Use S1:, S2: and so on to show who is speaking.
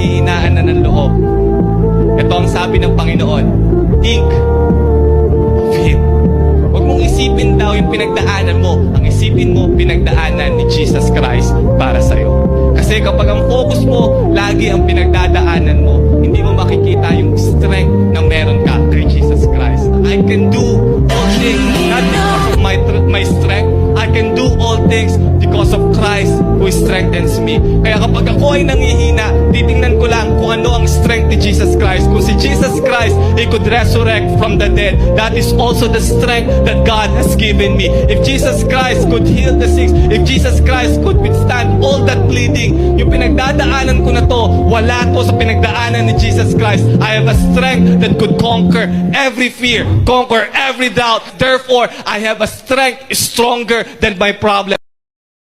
S1: panghihinaan na ng loob, ito ang sabi ng Panginoon, think of Him. Huwag mong isipin daw yung pinagdaanan mo. Ang isipin mo, pinagdaanan ni Jesus Christ para sa'yo. Kasi kapag ang focus mo, lagi ang pinagdadaanan mo, hindi mo makikita yung strength na meron ka kay Jesus Christ. I can do all things, not because of my strength. I can do all things because of Christ who strengthens me. Kaya kapag ako ay nanghihina, titingnan ko lang kung ano ang strength ni Jesus Christ. Kung si Jesus Christ, He could resurrect from the dead. That is also the strength that God has given me. If Jesus Christ could heal the sick, if Jesus Christ could withstand all that bleeding, yung pinagdadaanan ko na to, wala to sa pinagdaanan ni Jesus Christ. I have a strength that could conquer every fear, conquer every doubt. Therefore, I have a strength stronger than my problem.